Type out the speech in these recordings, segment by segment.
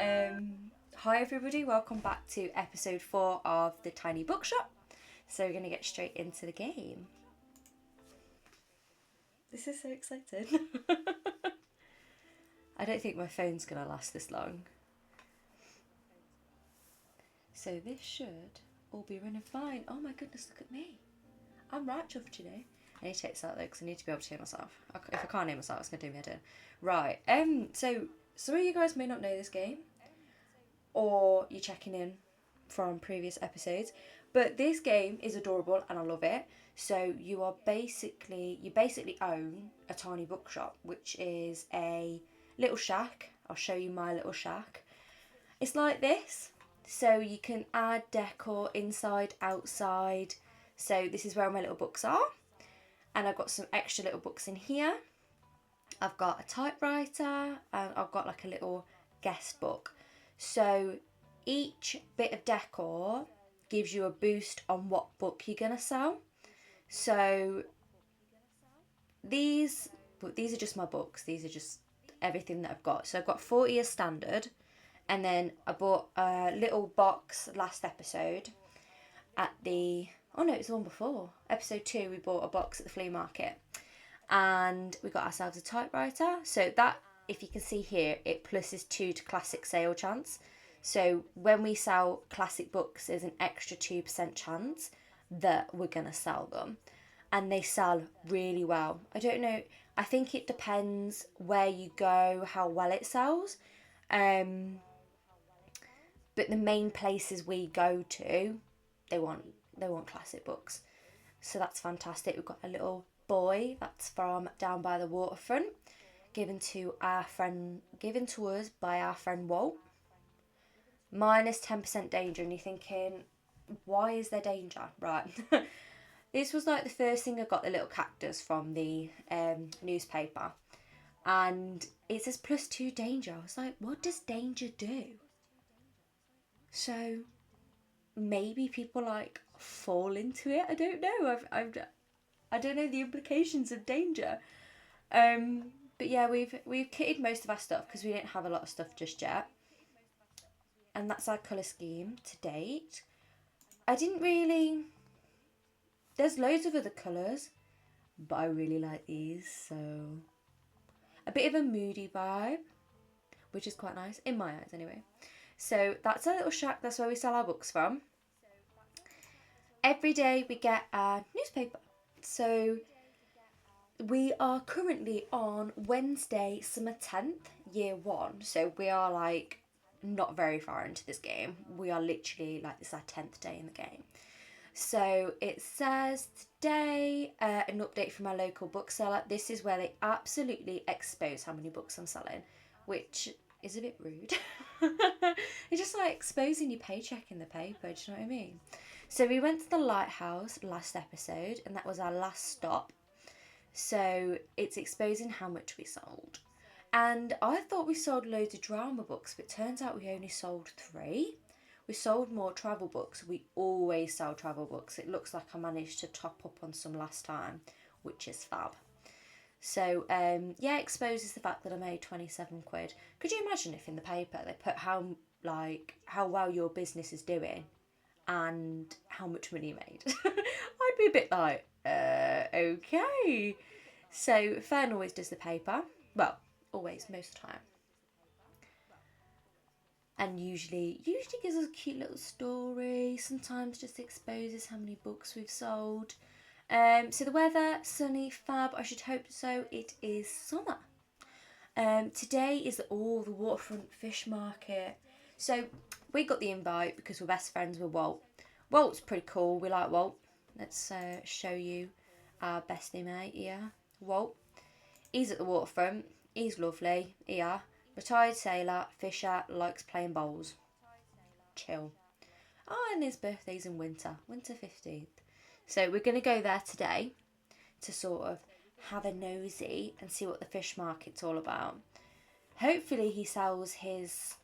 Hi everybody, welcome back to episode 4 of the Tiny Bookshop. So we're going to get straight into the game. This is so exciting. I don't think my phone's going to last this long. So this should all be running fine. Oh my goodness, look at me. I'm right chuffed today. I need to take this out though because I need to be able to hear myself. If I can't hear myself, it's going to do me a head in. Right, so some of you guys may not know this game, or you're checking in from previous episodes, but this game is adorable and I love it. So you basically own a tiny bookshop, which is a little shack. I'll show you my little shack. It's like this, so you can add decor inside, outside. So this is where my little books are, and I've got some extra little books in here. I've got a typewriter and I've got like a little guest book. So each bit of decor gives you a boost on what book you're going to sell. So these are just my books. These are just everything that I've got. So I've got 40 as standard, and then I bought a little box last episode at the, oh no, it was the one before. Episode 2, we bought a box at the flea market. And we got ourselves a typewriter. So that, if you can see here, it pluses 2 to classic sale chance. So when we sell classic books, there's an extra 2% chance that we're going to sell them. And they sell really well. I don't know, I think it depends where you go, how well it sells. But the main places we go to, they want classic books. So that's fantastic. We've got a little boy that's from down by the waterfront, given to us by our friend Walt. Minus 10% danger, and you're thinking, why is there danger? Right. This was like the first thing I got, the little cactus from the newspaper, and it says +2 danger. I was like, what does danger do? So maybe people like fall into it. I don't know. I don't know the implications of danger. But yeah, we've kitted most of our stuff because we didn't have a lot of stuff just yet. And that's our colour scheme to date. There's loads of other colours, but I really like these, so a bit of a moody vibe, which is quite nice, in my eyes anyway. So that's our little shack, that's where we sell our books from. Every day we get our newspaper. So we are currently on Wednesday, summer 10th, year 1. So we are like not very far into this game. We are literally like, this is our 10th day in the game. So it says today, an update from our local bookseller. This is where they absolutely expose how many books I'm selling, which is a bit rude. It's just like exposing your paycheck in the paper, do you know what I mean? So we went to the lighthouse last episode, and that was our last stop. So it's exposing how much we sold. And I thought we sold loads of drama books, but it turns out we only sold 3. We sold more travel books. We always sell travel books. It looks like I managed to top up on some last time, which is fab. So yeah, it exposes the fact that I made 27 quid. Could you imagine if in the paper they put how well your business is doing and how much money you made? I'd be a bit like, okay. So Fern always does the paper. Well, always, most of the time. And usually gives us a cute little story. Sometimes just exposes how many books we've sold. So the weather, sunny, fab, I should hope so. It is summer. Today is the waterfront fish market. So we got the invite because we're best friends with Walt. Walt's pretty cool. We like Walt. Let's show you our bestie mate here, Walt. He's at the waterfront. He's lovely. Here. Retired sailor, fisher, likes playing bowls. Chill. Oh, and his birthday's in winter 15th. So we're going to go there today to sort of have a nosy and see what the fish market's all about. Hopefully he sells his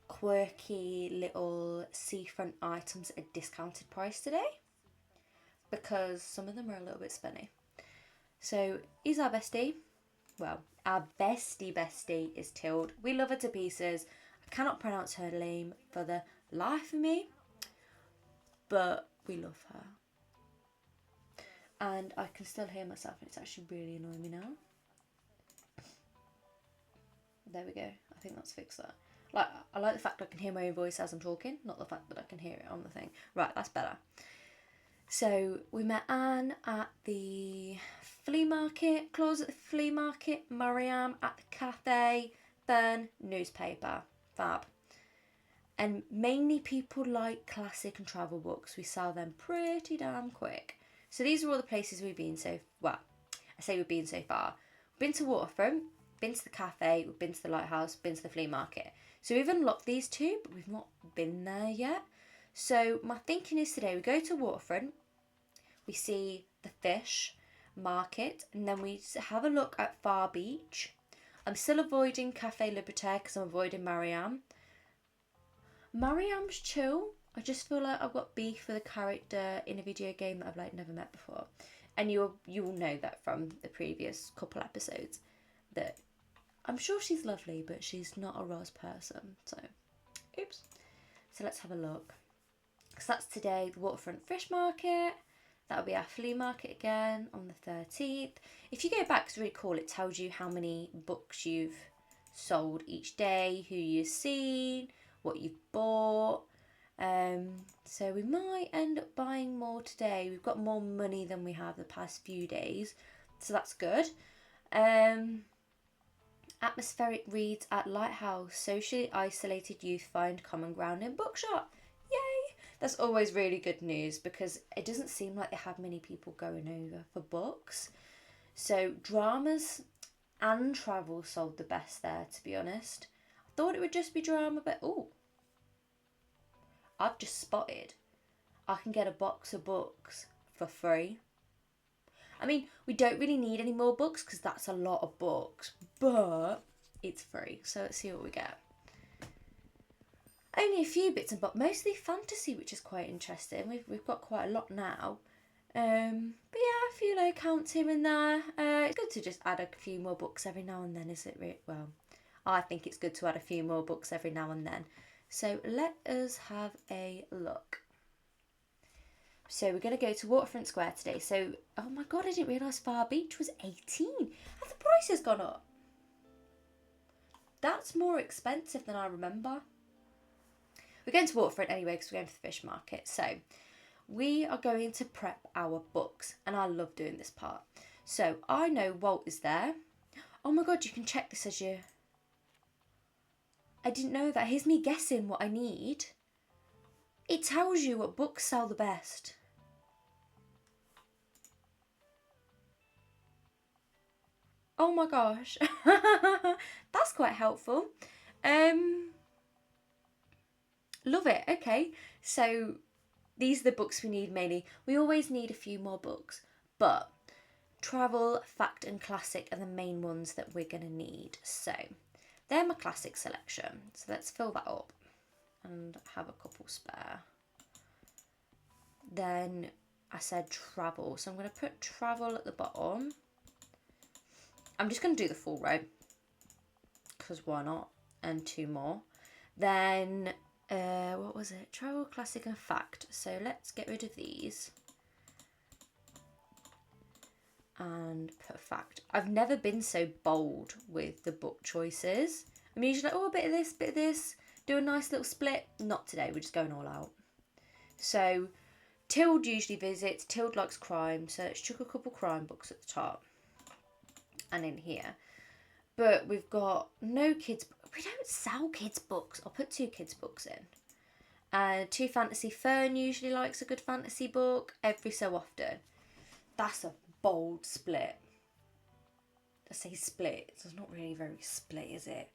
quirky little seafront items at a discounted price today, because some of them are a little bit spinny. So he's our bestie. Well, our bestie is Tilde. We love her to pieces. I cannot pronounce her name for the life of me, but we love her. And I can still hear myself, and it's actually really annoying me now. There we go. I think that's fixed that. Like, I like the fact I can hear my own voice as I'm talking, not the fact that I can hear it on the thing. Right, that's better. So we met Anne at the flea market, Claus at the flea market, Mariam at the cafe, Fern, newspaper. Fab. And mainly people like classic and travel books. We sell them pretty damn quick. So these are all the places we've been I say we've been so far. We've been to Waterfront, been to the cafe, we've been to the lighthouse, been to the flea market. So we've unlocked these two, but we've not been there yet. So my thinking is today we go to Waterfront, we see the fish market, and then we have a look at Far Beach. I'm still avoiding Cafe Liberté because I'm avoiding Mariam. Mariam's chill. I just feel like I've got beef with a character in a video game that I've like never met before. And you will know that from the previous couple episodes, that I'm sure she's lovely, but she's not a Roz person. So, oops. So let's have a look. So that's today, the Waterfront Fish Market. That'll be our flea market again on the 13th. If you go back, it's really cool. It tells you how many books you've sold each day, who you've seen, what you've bought. So we might end up buying more today. We've got more money than we have the past few days, so that's good. Atmospheric reads at Lighthouse. Socially isolated youth find common ground in Bookshop. Yay! That's always really good news because it doesn't seem like they have many people going over for books. So dramas and travel sold the best there, to be honest. I thought it would just be drama, but I've just spotted I can get a box of books for free. I mean, we don't really need any more books because that's a lot of books, but it's free. So let's see what we get. Only a few bits and bobs, mostly fantasy, which is quite interesting. We've got quite a lot now. But yeah, a few low counts here and there. It's good to just add a few more books every now and then, is it? Well, I think it's good to add a few more books every now and then. So let us have a look. So we're going to go to Waterfront Square today. So, oh my God, I didn't realise Far Beach was 18. Have the prices gone up? That's more expensive than I remember. We're going to Waterfront anyway because we're going to the fish market. So we are going to prep our books, and I love doing this part. So I know WALT is there. Oh my God, you can check this as you... I didn't know that. Here's me guessing what I need. It tells you what books sell the best. Oh my gosh. That's quite helpful. Love it. Okay. So these are the books we need mainly. We always need a few more books, but travel, fact and classic are the main ones that we're going to need. So they're my classic selection. So let's fill that up and have a couple spare. Then I said travel. So I'm going to put travel at the bottom. I'm just going to do the full row because why not? And two more. Then, what was it? Travel, classic and fact. So let's get rid of these. And put fact. I've never been so bold with the book choices. I'm usually like, oh, a bit of this, bit of this. Do a nice little split. Not today, we're just going all out. So, Tilde usually visits. Tilde likes crime, so let's chuck a couple crime books at the top. And in here. But we've got no kids. We don't sell kids books. I'll put 2 kids books in. 2 fantasy. Fern usually likes a good fantasy book every so often. That's a bold split. I say split. It's not really very split, is it?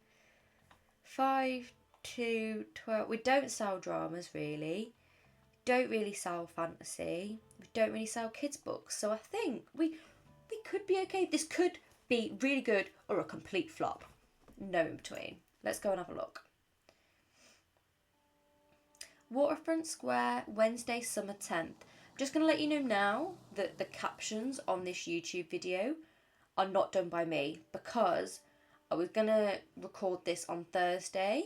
5, 2, 12. We don't sell dramas really. Don't really sell fantasy. We don't really sell kids books. So I think we could be okay. This could be really good or a complete flop. No in between. Let's go and have a look. Waterfront Square, Wednesday, summer 10th. I'm just going to let you know now that the captions on this YouTube video are not done by me because I was going to record this on Thursday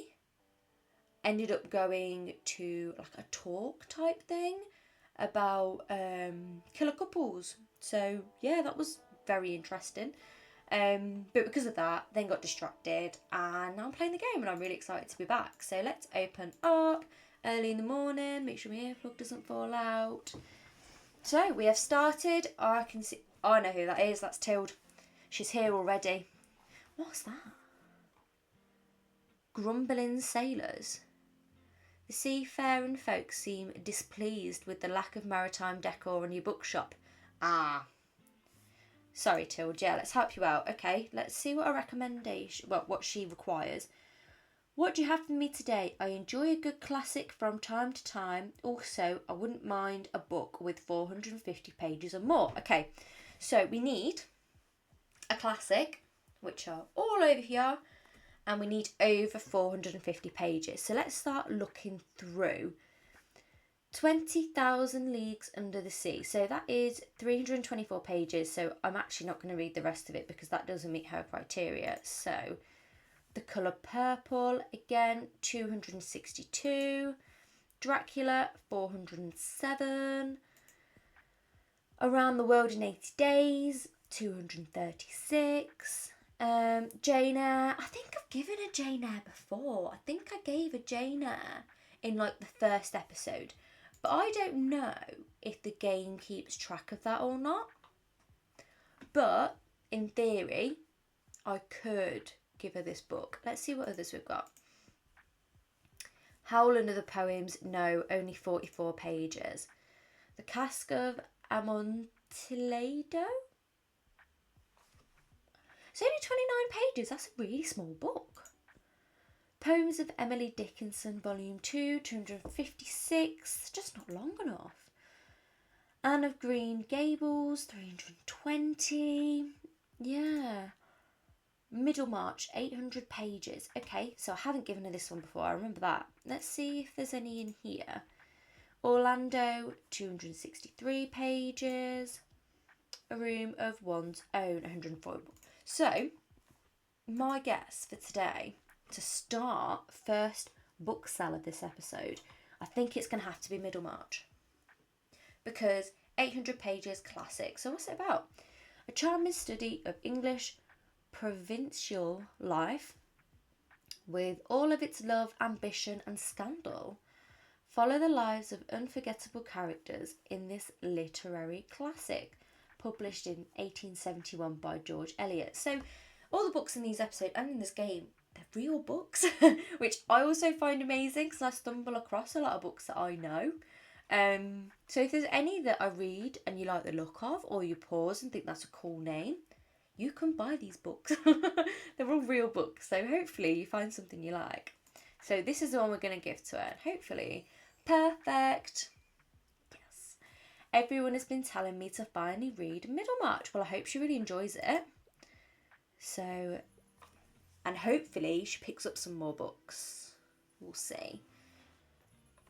ended up going to like a talk type thing about killer couples. So yeah, that was very interesting. But because of that, then got distracted, and now I'm playing the game, and I'm really excited to be back. So let's open up early in the morning, make sure my earplug doesn't fall out. So we have started. Oh, I can see. Oh, I know who that is. That's Tilde. She's here already. What's that? Grumbling sailors. The seafaring folks seem displeased with the lack of maritime decor in your bookshop. Ah. Sorry, Tilde. Yeah, let's help you out. Okay, let's see what a recommendation, well, what she requires. What do you have for me today? I enjoy a good classic from time to time. Also, I wouldn't mind a book with 450 pages or more. Okay, so we need a classic, which are all over here, and we need over 450 pages. So let's start looking through. 20,000 Leagues Under the Sea. So that is 324 pages. So I'm actually not going to read the rest of it because that doesn't meet her criteria. So The Colour Purple, again, 262. Dracula, 407. Around the World in 80 Days, 236. Jane Eyre. I think I've given a Jane Eyre before. I think I gave a Jane Eyre in like the first episode. But I don't know if the game keeps track of that or not. But in theory, I could give her this book. Let's see what others we've got. Howl and Other Poems, no, only 44 pages. The Cask of Amontillado? It's only 29 pages. That's a really small book. Poems of Emily Dickinson, Volume 2, 256. Just not long enough. Anne of Green Gables, 320. Yeah. Middlemarch, 800 pages. Okay, so I haven't given her this one before. I remember that. Let's see if there's any in here. Orlando, 263 pages. A Room of One's Own, 104. So, my guess for today, to start first book sell of this episode, I think it's going to have to be Middlemarch. Because 800 pages, classic. So what's it about? A charming study of English provincial life with all of its love, ambition and scandal. Follow the lives of unforgettable characters in this literary classic, published in 1871 by George Eliot. So all the books in these episodes and in this game, they're real books, which I also find amazing because I stumble across a lot of books that I know. So if there's any that I read and you like the look of, or you pause and think that's a cool name, you can buy these books. They're all real books, so hopefully you find something you like. So this is the one we're going to give to her. Hopefully, perfect. Yes. Everyone has been telling me to finally read Middlemarch. Well, I hope she really enjoys it. So, and hopefully she picks up some more books. We'll see.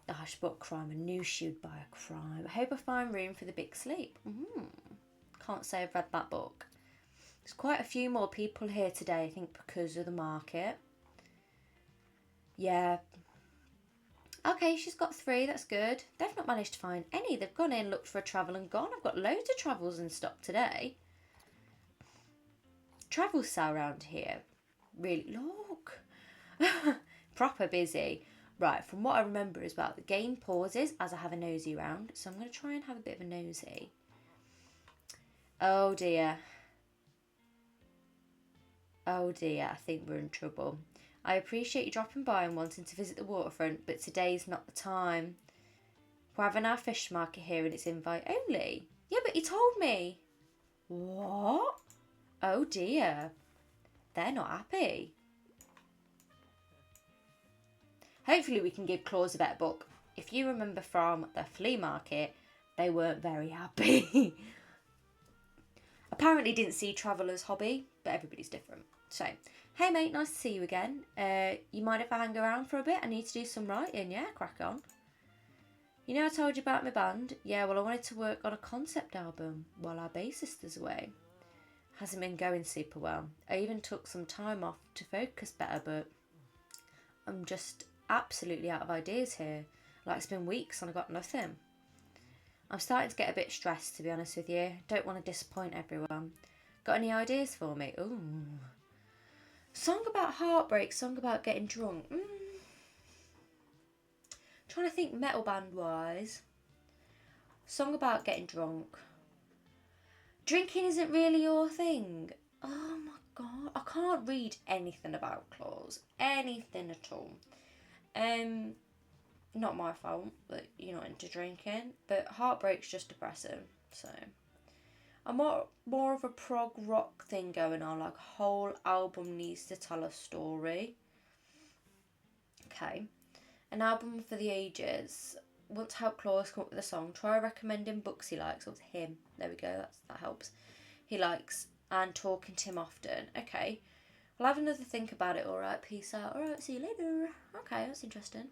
Oh, she bought Crime. I knew she would buy a crime. I hope I find room for the big sleep. Can't say I've read that book. There's quite a few more people here today, I think, because of the market. Yeah. Okay, she's got 3. That's good. They've not managed to find any. They've gone in, looked for a travel and gone. I've got loads of travels in stock today. Travel sale around here. Really, look. Proper busy. Right, from what I remember as well, the game pauses as I have a nosy around. So I'm going to try and have a bit of a nosy. Oh dear. Oh dear, I think we're in trouble. I appreciate you dropping by and wanting to visit the waterfront, but today's not the time. We're having our fish market here and it's invite only. Yeah, but he told me. What? Oh dear. They're not happy. Hopefully we can give Claus a better book. If you remember from the flea market, they weren't very happy. Apparently didn't see Traveller's hobby, but everybody's different. So, hey mate, nice to see you again. You mind if I hang around for a bit? I need to do some writing, yeah? Crack on. You know I told you about my band? Yeah, well I wanted to work on a concept album while our bassist is away. Hasn't been going super well. I even took some time off to focus better, but I'm just absolutely out of ideas here. Like, it's been weeks and I got nothing. I'm starting to get a bit stressed, to be honest with you. Don't want to disappoint everyone. Got any ideas for me? Ooh. Song about heartbreak, song about getting drunk. Trying to think metal band wise. Song about getting drunk. Drinking isn't really your thing. Oh my god. I can't read anything about claws. Anything at all. Not my fault that you're not into drinking, but heartbreak's just depressing. So I'm more of a prog rock thing going on, like a whole album needs to tell a story. Okay. An album for the ages. Want to help Claus come up with a song? Try recommending books he likes. Oh, it's him. There we go. That helps. He likes and talking to him often. Okay. I'll have another think about it. All right. Peace out. All right. See you later. Okay, that's interesting.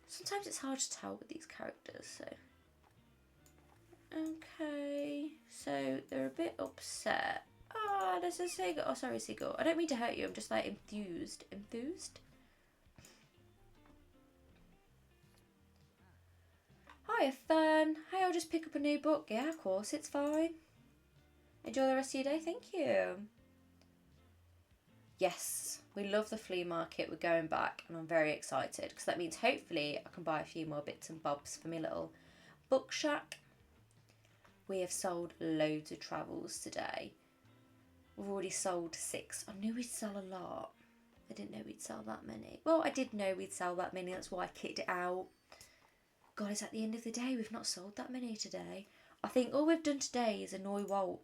Sometimes it's hard to tell with these characters. So. Okay. So they're a bit upset. Ah, there's a seagull. Oh, sorry, seagull. I don't mean to hurt you. I'm just like enthused. Enthused? Hiya, Fern. Hey, I'll just pick up a new book. Yeah, of course, it's fine. Enjoy the rest of your day. Thank you. Yes, we love the flea market. We're going back and I'm very excited because that means hopefully I can buy a few more bits and bobs for my little Bookshop. We have sold loads of travels today. We've already sold 6. I knew we'd sell a lot. I didn't know we'd sell that many. Well, I did know we'd sell that many. That's why I kicked it out. God, it's at the end of the day. We've not sold that many today. I think all we've done today is annoy Walt.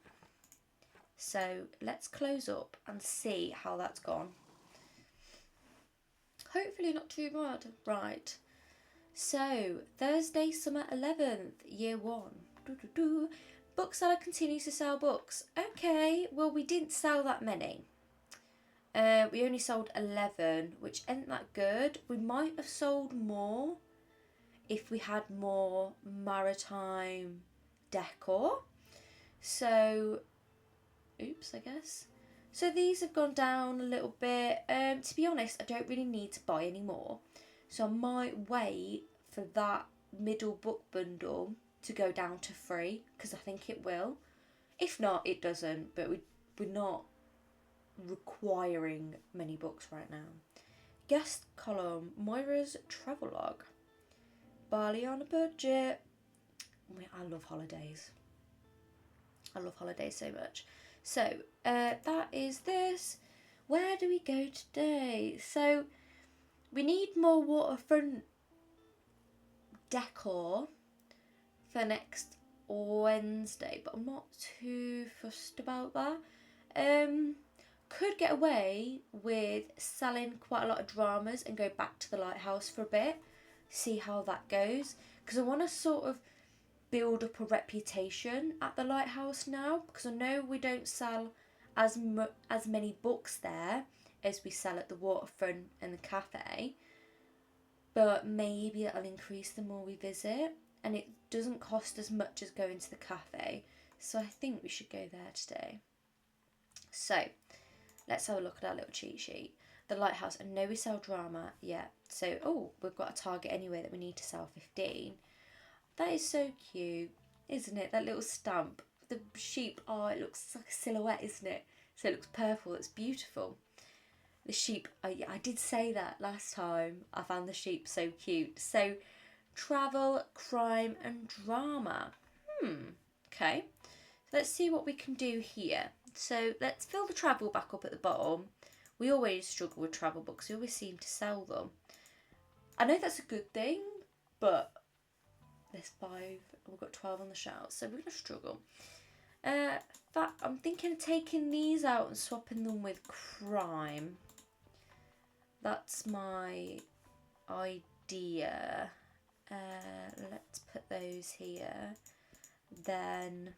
So let's close up and see how that's gone. Hopefully not too bad. Right. So, Thursday, summer 11th, year 1. Bookseller continues to sell books. Okay, well, we didn't sell that many. We only sold 11, which isn't that good. We might have sold more if we had more maritime decor. So, oops, I guess. So these have gone down a little bit. To be honest, I don't really need to buy any more. So I might wait for that middle book bundle to go down to 3 because I think it will. If not, it doesn't. But we're not requiring many books right now. Guest column, Moira's travelogue. Bali on a budget. I love holidays. I love holidays so much. So, that is this. Where do we go today? So, we need more waterfront decor for next Wednesday, but I'm not too fussed about that. Could get away with selling quite a lot of dramas and go back to the lighthouse for a bit, see how that goes, because I want to sort of build up a reputation at the lighthouse now, because I know we don't sell as many books there as we sell at the waterfront and the cafe, but maybe it'll increase the more we visit, and it doesn't cost as much as going to the cafe, so I think we should go there today. So let's have a look at our little cheat sheet. The lighthouse, I know we sell drama, yeah, so we've got a target anyway that we need to sell 15. That is so cute, isn't it? That little stamp. The sheep, it looks like a silhouette, isn't it? So it looks purple, it's beautiful. The sheep, I did say that last time. I found the sheep so cute. So, travel, crime and drama. Okay. Let's see what we can do here. So, let's fill the travel back up at the bottom. We always struggle with travel books. We always seem to sell them. I know that's a good thing, but there's 5, we've got 12 on the shelves, so we're going to struggle. I'm thinking of taking these out and swapping them with crime. That's my idea. Let's put those here. Then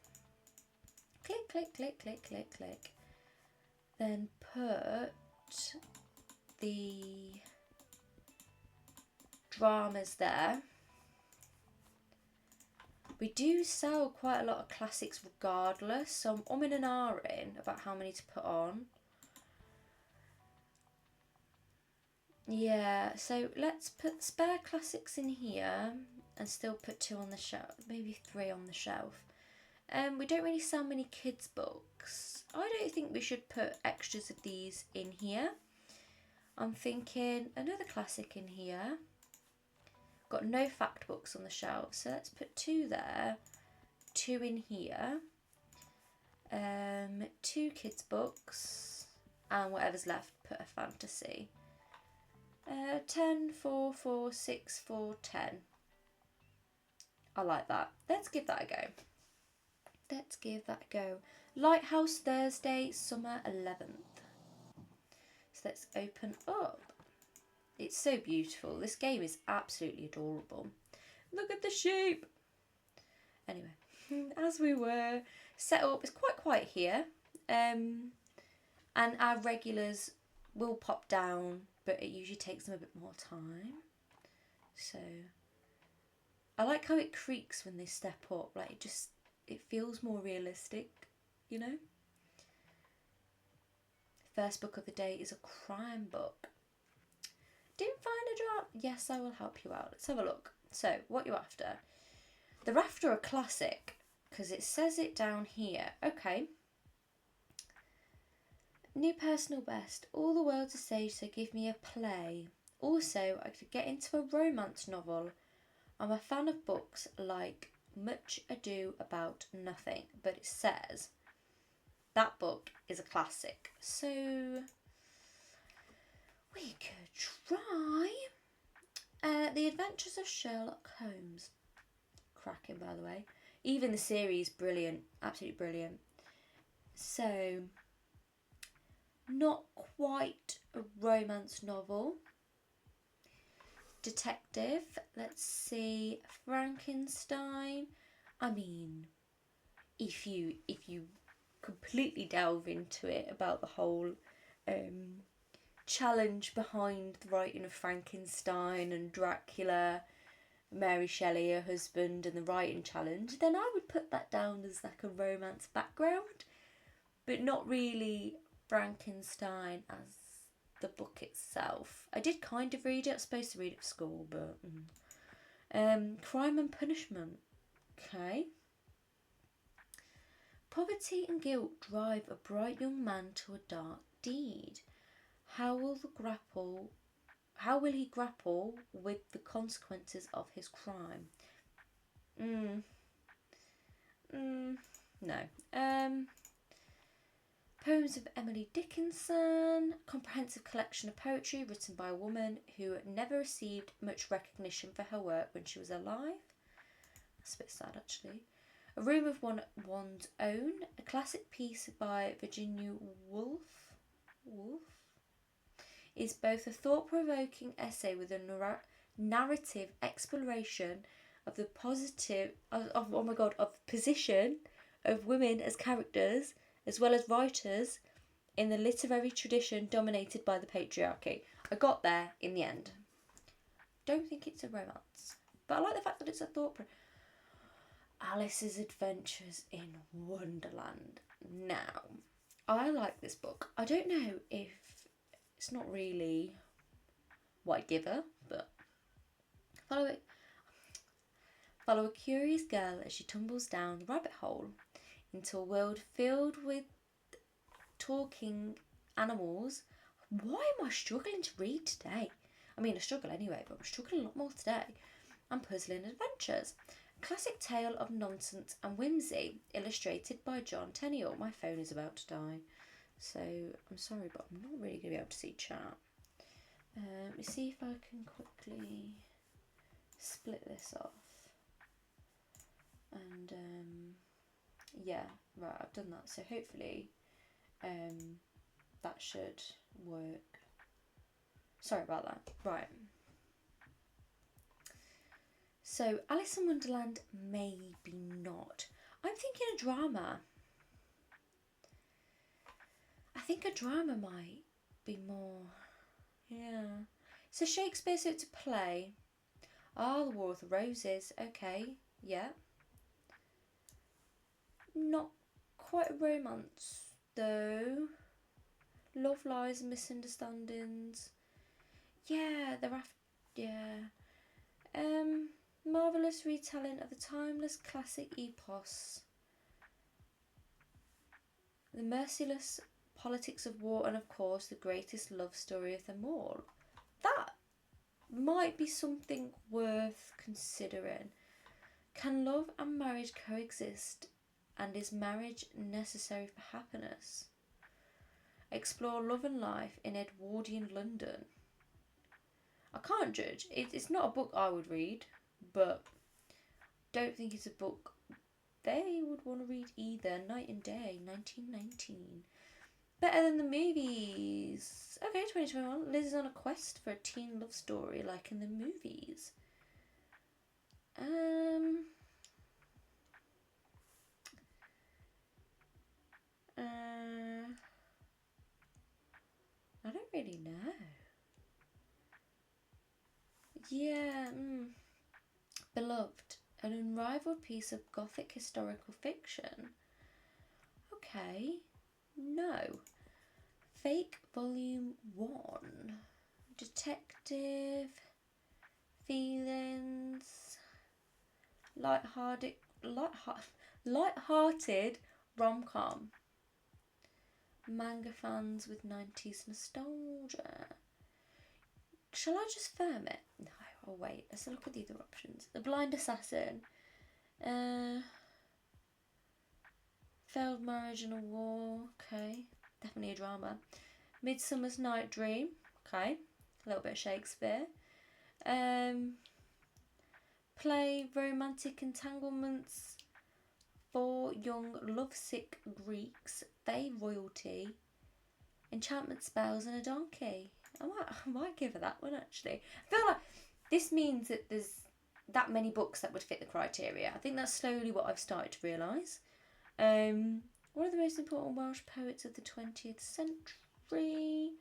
click, click, click, click, click, click. Then put the dramas there. We do sell quite a lot of classics regardless, so I'm umming and ahhing about how many to put on. Yeah, so let's put spare classics in here and still put 2 on the shelf, maybe 3 on the shelf. We don't really sell many kids' books. I don't think we should put extras of these in here. I'm thinking another classic in here. Got no fact books on the shelf, so let's put 2 there, 2 in here. 2 kids' books, and whatever's left, put a fantasy. 10, 4, 4, 6, 4, 10. I like that. Let's give that a go. Let's give that a go. Lighthouse Thursday, summer 11th. So let's open up. It's so beautiful. This game is absolutely adorable. Look at the sheep. Anyway, as we were set up, it's quite quiet here. And our regulars will pop down, but it usually takes them a bit more time. So I like how it creaks when they step up. Like it feels more realistic, you know. First book of the day is a crime book. Didn't find a drop? Yes, I will help you out. Let's have a look. So, what you after? They're after a classic, because it says it down here. Okay. New personal best. All the world to say, so give me a play. Also, I could get into a romance novel. I'm a fan of books like Much Ado About Nothing, but it says that book is a classic. So we could try The Adventures of Sherlock Holmes. Cracking, by the way. Even the series, brilliant. Absolutely brilliant. So, not quite a romance novel. Detective. Let's see. Frankenstein. I mean, if you completely delve into it about the whole challenge behind the writing of Frankenstein and Dracula, Mary Shelley, her husband, and the writing challenge, then I would put that down as like a romance background, but not really Frankenstein as the book itself. I did kind of read it. I was supposed to read it for school, but Crime and Punishment. Okay. Poverty and guilt drive a bright young man to a dark deed. How will he grapple with the consequences of his crime? No. Poems of Emily Dickinson, comprehensive collection of poetry written by a woman who never received much recognition for her work when she was alive. That's a bit sad, actually. A Room of One's Own, a classic piece by Virginia Woolf, is both a thought-provoking essay with a narrative exploration of the position of women as characters, as well as writers in the literary tradition dominated by the patriarchy. I got there in the end. Don't think it's a romance, but I like the fact that it's a Alice's Adventures in Wonderland. Now, I like this book. I don't know if it's not really what I'd give her, but follow a curious girl as she tumbles down the rabbit hole into a world filled with talking animals. Why am I struggling to read today? I mean, I struggle anyway, but I'm struggling a lot more today. And puzzling adventures. A classic tale of nonsense and whimsy, illustrated by John Tenniel. My phone is about to die, so I'm sorry, but I'm not really going to be able to see chat. Let me see if I can quickly split this off. And yeah, right, I've done that. So hopefully that should work. Sorry about that. Right. So Alice in Wonderland, maybe not. I'm thinking a drama. I think a drama might be more. Yeah. So Shakespeare, so it's a play. Ah, The War of the Roses. Okay. Yeah. Not quite a romance, though. Love, Lies and Misunderstandings. Yeah, they're after. Yeah. Marvelous retelling of the timeless classic epos. The merciless politics of war, and of course, the greatest love story of them all. That might be something worth considering. Can love and marriage coexist, and is marriage necessary for happiness? Explore love and life in Edwardian London. I can't judge. It's not a book I would read, but don't think it's a book they would want to read either. Night and Day, 1919. Better than the movies. Okay, 2021. Liz is on a quest for a teen love story like in the movies. I don't really know. Yeah, Beloved, an unrivaled piece of gothic historical fiction. Okay, no. Fake Volume 1. Detective, feelings, light-hearted rom-com. Manga fans with 90s nostalgia. Shall I just firm it? No, I'll wait. Let's look at the other options. The Blind Assassin. Failed Marriage in a War. Okay, definitely a drama. Midsummer's Night Dream. Okay, a little bit of Shakespeare. Play Romantic Entanglements. 4 young lovesick Greeks. They royalty. Enchantment spells and a donkey. I might give her that one actually. I feel like this means that there's that many books that would fit the criteria. I think that's slowly what I've started to realise. One of the most important Welsh poets of the 20th century.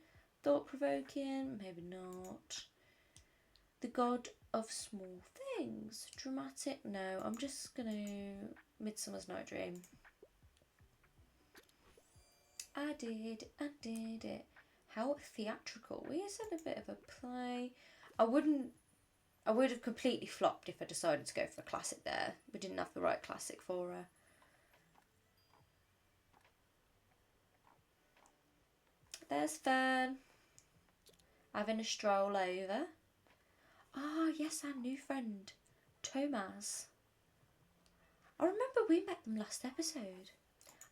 Thought-provoking, maybe not. The God of Small Things. Dramatic, no. I'm just going to... Midsummer's Night Dream. I did it. How theatrical. We said a bit of a play. I would have completely flopped if I decided to go for a classic there. We didn't have the right classic for her. There's Fern. Having a stroll over. Ah, yes, our new friend, Thomas. I remember we met them last episode.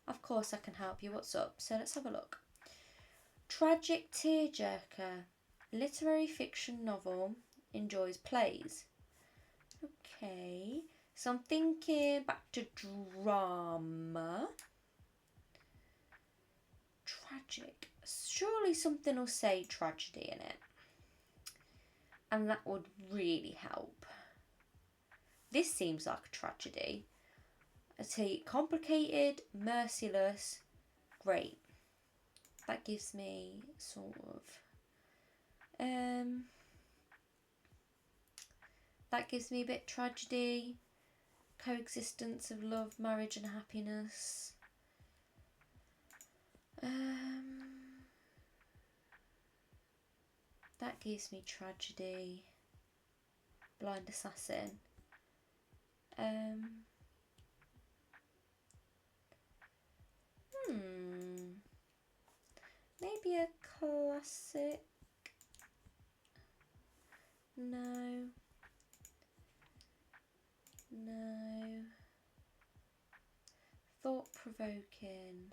Of course I can help you. What's up? So let's have a look. Tragic tearjerker. Literary fiction novel. Enjoys plays. Okay. So I'm thinking back to drama. Tragic. Surely something will say tragedy in it. And that would really help. This seems like a tragedy. I say complicated, merciless, great. That gives me sort of that gives me a bit tragedy, coexistence of love, marriage and happiness. That gives me tragedy. Blind Assassin. Maybe a classic. No. Thought-provoking.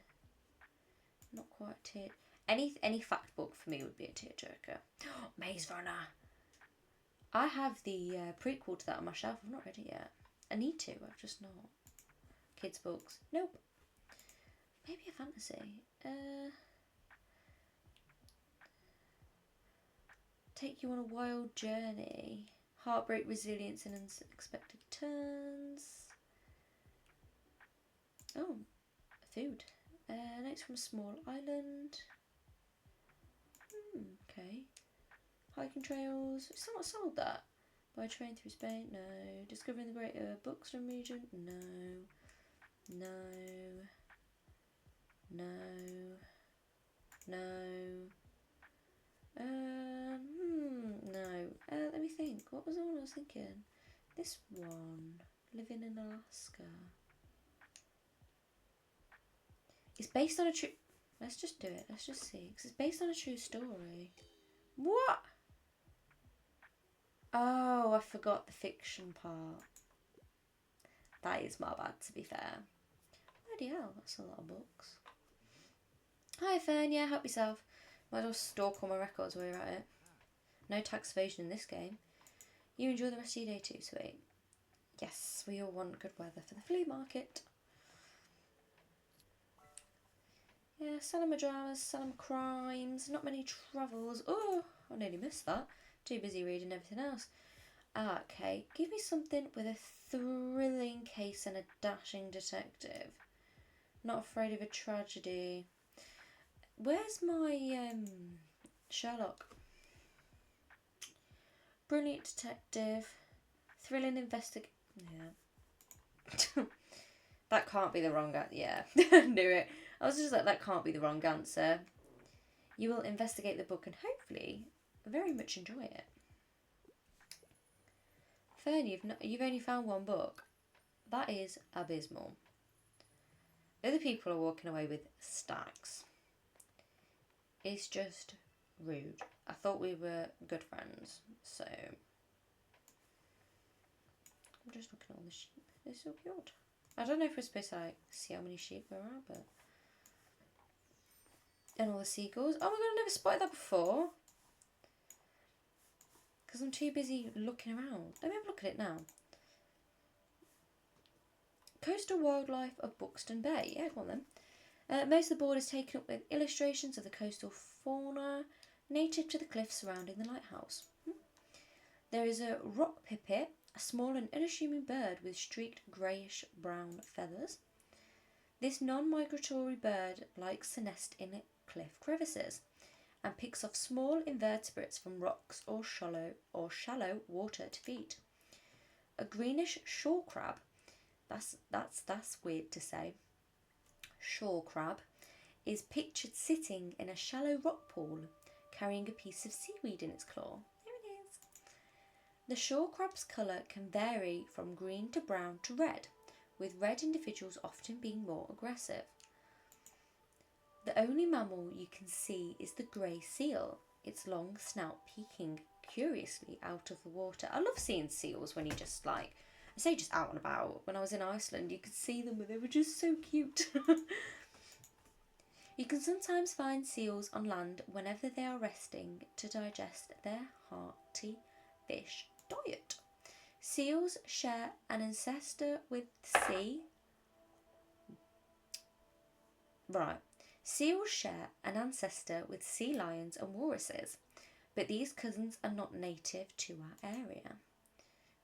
Not quite tear. Any fact book for me would be a tearjerker. Maze Runner. I have the prequel to that on my shelf. I've not read it yet. I need to. I've just not. Kids books. Nope. Maybe a fantasy. Take you on a wild journey. Heartbreak, resilience, and unexpected turns. Oh, food. Next from a small island. Okay. Hiking trails. It's not sold that. By train through Spain? No. Discovering the greater Bookshop region? No. What was the one I was thinking? This one. Living in Alaska. It's based on a true... Let's just do it. Let's just see. Because it's based on a true story. What? Oh, I forgot the fiction part. That is my bad, to be fair. Bloody hell, that's a lot of books. Hi, Fern. Yeah, help yourself. Might as well stalk all my records while you're at it. No tax evasion in this game. You enjoy the rest of your day too, sweet. Yes, we all want good weather for the flea market. Yeah, cinema dramas, cinema crimes, not many travels. Oh, I nearly missed that. Too busy reading everything else. Ah, okay, give me something with a thrilling case and a dashing detective. Not afraid of a tragedy. Where's my Sherlock? Brilliant detective, thrilling investigation. Yeah. That can't be the wrong answer. Yeah, knew it. I was just like, that can't be the wrong answer. You will investigate the book and hopefully very much enjoy it. Fern, you've only found one book. That is abysmal. Other people are walking away with stacks. It's just rude. I thought we were good friends, so I'm just looking at all the sheep. They're so cute. I don't know if we're supposed to like see how many sheep there are, but and all the seagulls. Oh my god, I never spotted that before. Because I'm too busy looking around. Let me have a look at it now. Coastal wildlife of Buxton Bay. Yeah, go on then. Most of the board is taken up with illustrations of the coastal fauna native to the cliffs surrounding the lighthouse. There is a rock pipit, a small and unassuming bird with streaked greyish-brown feathers. This non-migratory bird likes to nest in cliff crevices and picks off small invertebrates from rocks or shallow water to feed. A greenish shore crab, that's weird to say. Shore crab is pictured sitting in a shallow rock pool, carrying a piece of seaweed in its claw. There it is. The shore crab's colour can vary from green to brown to red, with red individuals often being more aggressive. The only mammal you can see is the grey seal, its long snout peeking curiously out of the water. I love seeing seals when you just like, I say just out and about. When I was in Iceland, you could see them and they were just so cute. You can sometimes find seals on land whenever they are resting to digest their hearty fish diet. Seals share an ancestor with sea. Right. Seals share an ancestor with sea lions and walruses, but these cousins are not native to our area.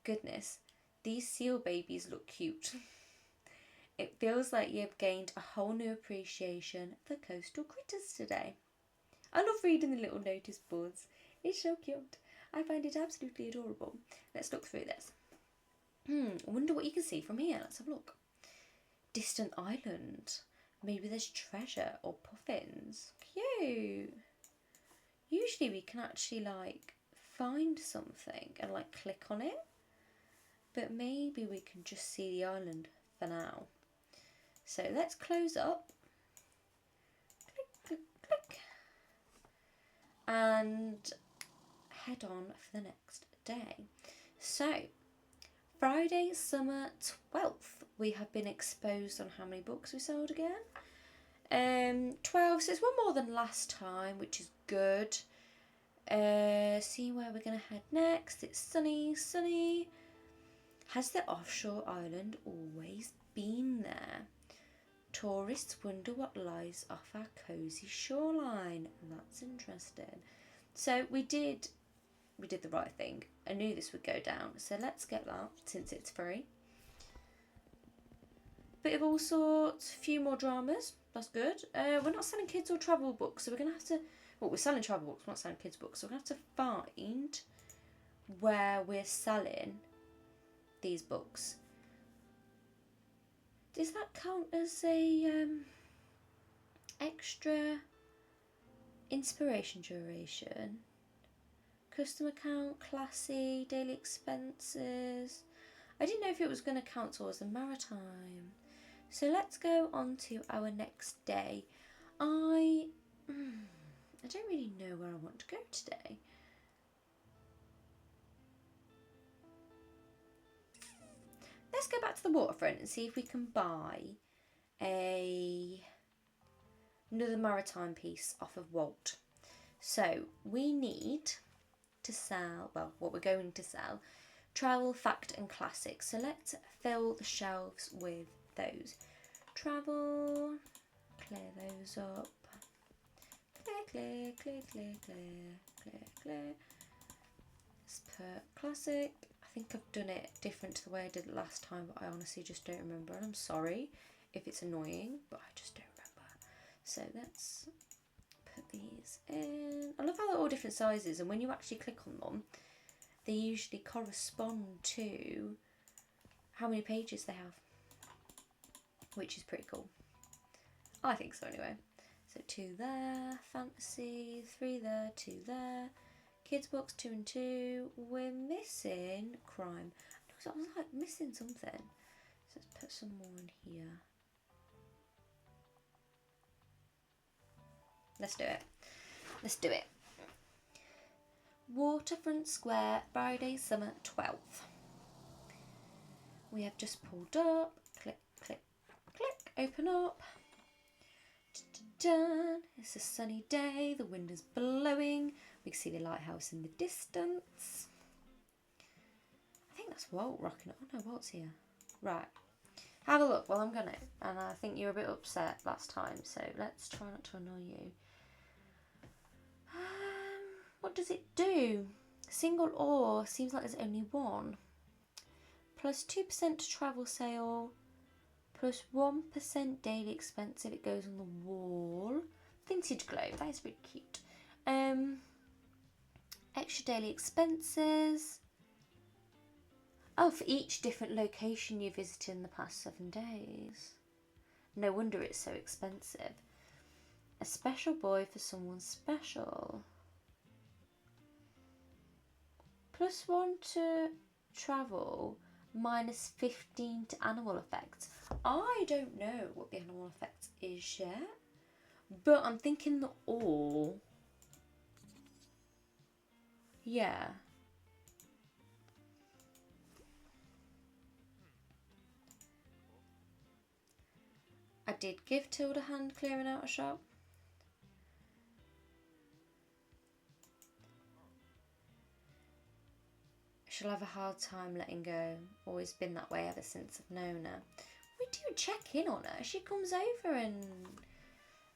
Goodness, these seal babies look cute. It feels like you've gained a whole new appreciation for coastal critters today. I love reading the little notice boards. It's so cute. I find it absolutely adorable. Let's look through this. I wonder what you can see from here. Let's have a look. Distant island. Maybe there's treasure or puffins. Cute. Usually we can actually like find something and like click on it. But maybe we can just see the island for now. So let's close up. Click, click, click. And head on for the next day. So, Friday, summer 12th, we have been exposed on how many books we sold again. 12, so it's one more than last time, which is good. See where we're going to head next. It's sunny. Has the offshore island always been there? Tourists wonder what lies off our cosy shoreline. That's interesting. So we did the right thing. I knew this would go down. So let's get that since it's free. Bit of all sorts, a few more dramas. That's good. We're not selling kids or travel books, so we're going to have to... Well, we're selling travel books, we're not selling kids books. So we're going to have to find where we're selling these books. Does that count as a extra inspiration duration? Custom account, classy, daily expenses. I didn't know if it was going to count towards the maritime. So let's go on to our next day. I don't really know where I want to go today. Let's go back to the waterfront and see if we can buy another maritime piece off of WALT. So we need to sell, well, what we're going to sell, travel, fact and classic. So let's fill the shelves with those. Travel, clear those up. Clear, clear, clear, clear, clear, clear, clear. Let's put classic. I think I've done it different to the way I did it last time, but I honestly just don't remember. And I'm sorry if it's annoying, but I just don't remember. So let's put these in. I love how they're all different sizes, and when you actually click on them, they usually correspond to how many pages they have, which is pretty cool. I think so anyway. So 2 there, fantasy, 3 there, 2 there, kids books 2 and 2. We're missing crime. I was like missing something. So let's put some more in here. Let's do it. Let's do it. Waterfront Square, Friday, summer 12th. We have just pulled up. Click, click, click, open up. Dun. It's a sunny day, the wind is blowing. We can see the lighthouse in the distance. I think that's Walt rocking it. Oh no, Walt's here. Right. Have a look while I'm gonna. And I think you were a bit upset last time, so let's try not to annoy you. What does it do? Single or seems like there's only one. Plus 2% to travel sale. Plus 1% daily expense if it goes on the wall. Vintage globe, that is really cute. Extra daily expenses. Oh, for each different location you visited in the past 7 days. No wonder it's so expensive. A special boy for someone special. Plus 1 to travel. Minus 15 to animal effects. I don't know what the animal effect is yet, but I'm thinking the all. Yeah. I did give Tilda a hand clearing out a shop. She'll have a hard time letting go. Always been that way ever since I've known her. We do check in on her. She comes over and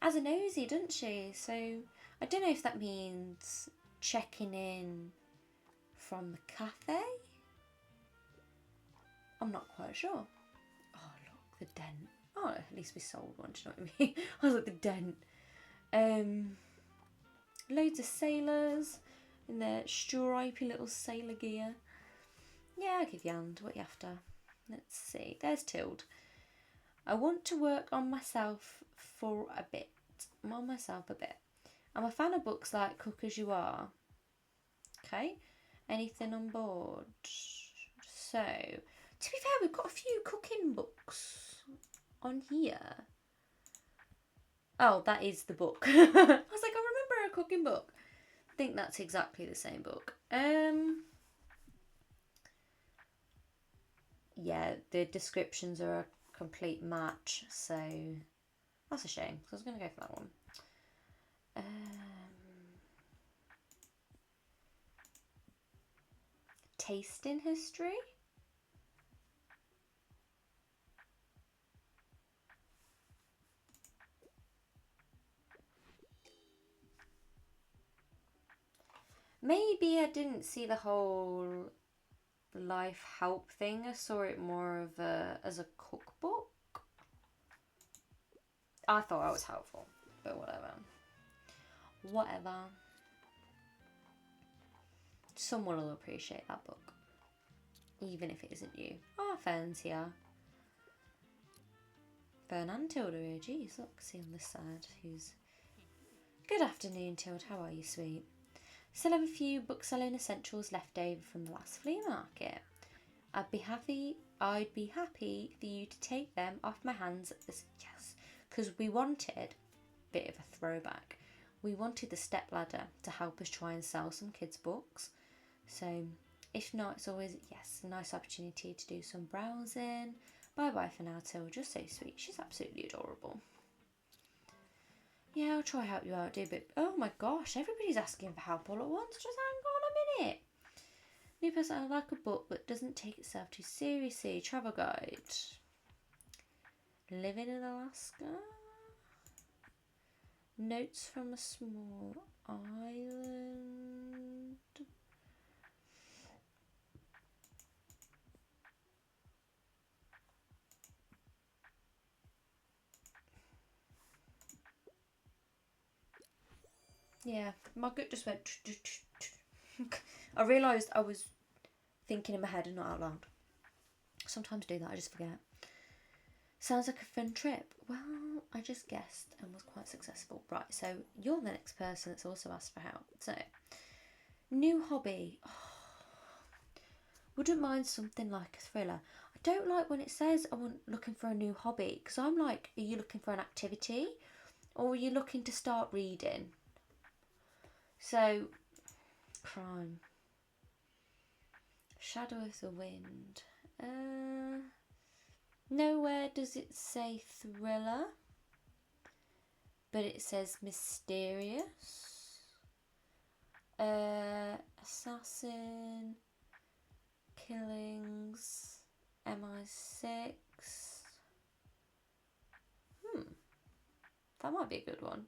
has a nosy, doesn't she? So I don't know if that means checking in from the cafe. I'm not quite sure. Oh look, the dent. Oh, at least we sold one, do you know what I mean? I was like, the dent. Loads of sailors in their stripy little sailor gear. Yeah, I'll give you a hand. What are you after? Let's see. There's Tilde. I want to work on myself for a bit. I'm on myself a bit. I'm a fan of books like Cook As You Are. Okay. Anything on board? So, to be fair, we've got a few cooking books on here. Oh, that is the book. I was like, I remember a cooking book. I think that's exactly the same book. Yeah, the descriptions are a complete match, so that's a shame, because I was going to go for that one. Tasting history? Maybe I didn't see the whole life help thing. I saw it more of as a cookbook. I thought it was helpful, but whatever. Whatever. Someone will appreciate that book, even if it isn't you. Oh, Fern's here. Fern and Tilda here. Jeez, look, see on this side who's... Good afternoon, Tilda. How are you, sweet? Still have a few bookselling essentials left over from the last flea market. I'd be happy for you to take them off my hands because we wanted, bit of a throwback, we wanted the step ladder to help us try and sell some kids' books. So if not, it's always, a nice opportunity to do some browsing. Bye bye for now, Till. Just so sweet. She's absolutely adorable. Yeah, I'll try to help you out, dear, but oh my gosh, everybody's asking for help all at once. Just hang on a minute. New person, I like a book but doesn't take itself too seriously. Travel guide. Living in Alaska. Notes from a small island. Yeah, my gut just went. I realised I was thinking in my head and not out loud. Sometimes do that, I just forget. Sounds like a fun trip. Well, I just guessed and was quite successful. Right, so you're the next person that's also asked for help. So, new hobby. Oh, wouldn't mind something like a thriller. I don't like when it says I'm looking for a new hobby, because I'm like, are you looking for an activity or are you looking to start reading? So, crime. Shadow of the Wind. Nowhere does it say thriller, but it says mysterious. Assassin, killings, MI6. That might be a good one.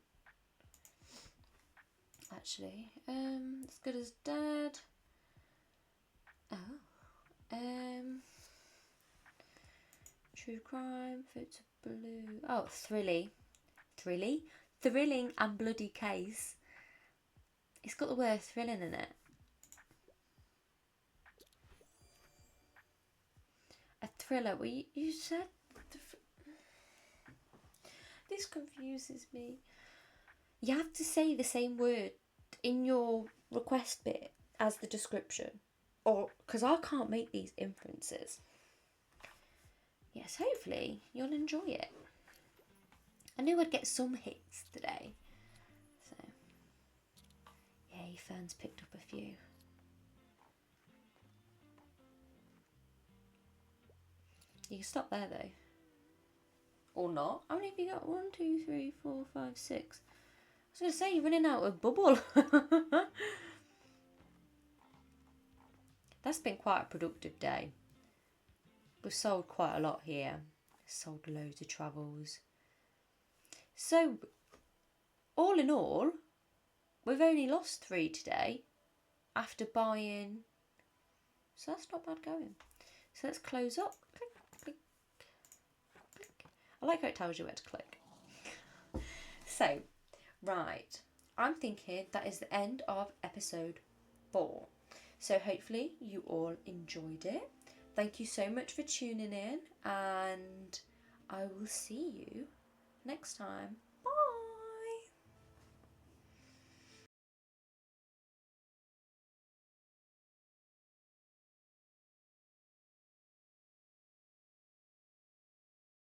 Actually, As Good as Dead. True crime, Fruits of Blue. Oh, thrilling and bloody case. It's got the word thrilling in it. A thriller. Well, you said. This confuses me. You have to say the same word in your request bit as the description, or because I can't make these inferences. Yes, hopefully you'll enjoy it. I knew I'd get some hits today. So, yay, Fern's picked up a few. You can stop there though. Or not. How many have you got? 1, 2, 3, 4, 5, 6. I was going to say, you're running out of bubble. That's been quite a productive day. We've sold quite a lot here. Sold loads of travels. So, all in all, we've only lost 3 today after buying. So that's not bad going. So let's close up. Click, click, click. I like how it tells you where to click. So, right. I'm thinking that is the end of episode 4. So hopefully you all enjoyed it. Thank you so much for tuning in, and I will see you next time.